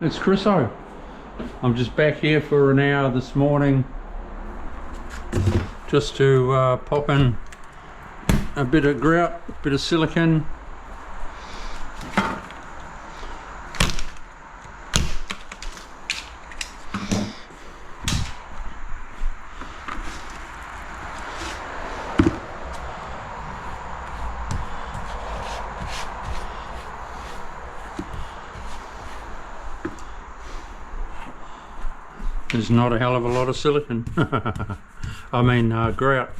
It's Chriso. I'm just back here for an hour this morning just to pop in a bit of grout, a bit of silicone. There's not a hell of a lot of silicone. I mean grout.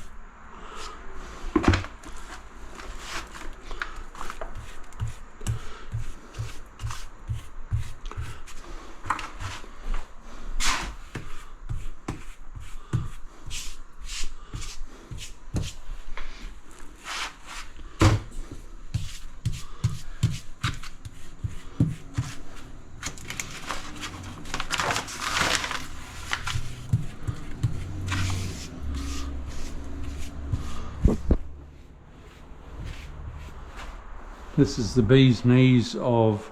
This is the bee's knees of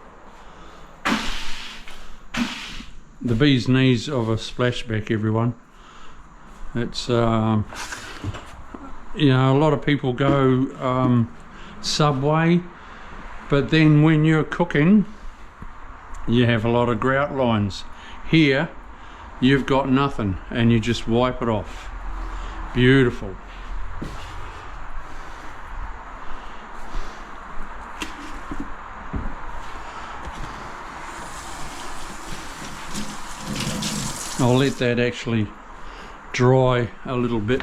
a splashback, everyone. It's you know, a lot of people go subway, but then when you're cooking you have a lot of grout lines. Here you've got nothing and you just wipe it off. Beautiful. I'll let that actually dry a little bit.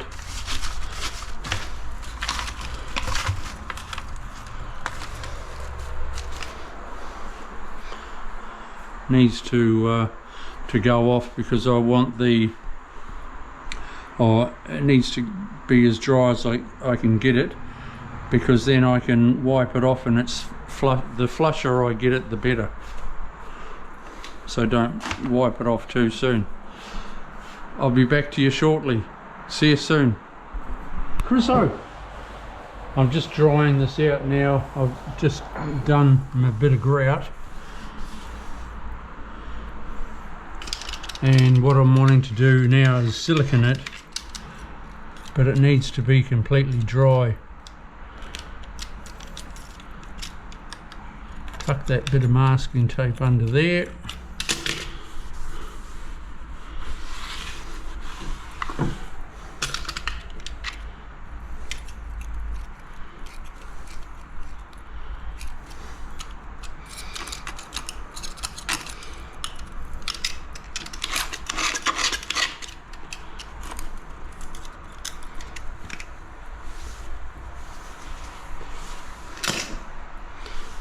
Needs to go off because I want the, it needs to be as dry as I can get it, because then I can wipe it off and it's the flusher I get it, the better. So don't wipe it off too soon. I'll be back to you shortly. See you soon. Chriso, I'm just drying this out now. I've just done a bit of grout. And what I'm wanting to do now is silicone it, but it needs to be completely dry. Tuck that bit of masking tape under there.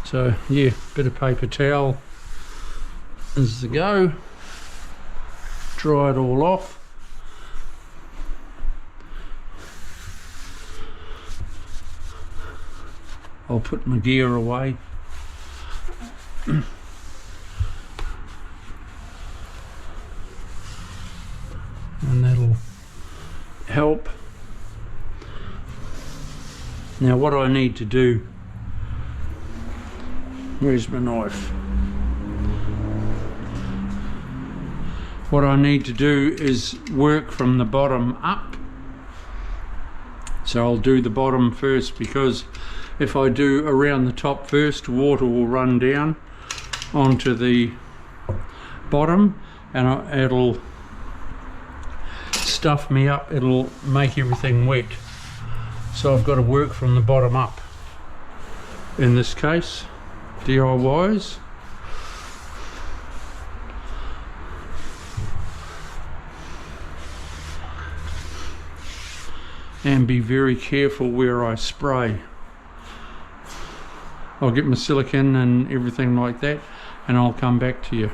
So yeah, bit of paper towel is the go. Dry it all off. I'll put my gear away. And that'll help. Now what I need to do, where's my knife? What I need to do is work from the bottom up. So I'll do the bottom first, because if I do around the top first, water will run down onto the bottom and it'll stuff me up, it'll make everything wet. So I've got to work from the bottom up in this case. DIYs. And be very careful where I spray. I'll get my silicone and everything like that and I'll come back to you.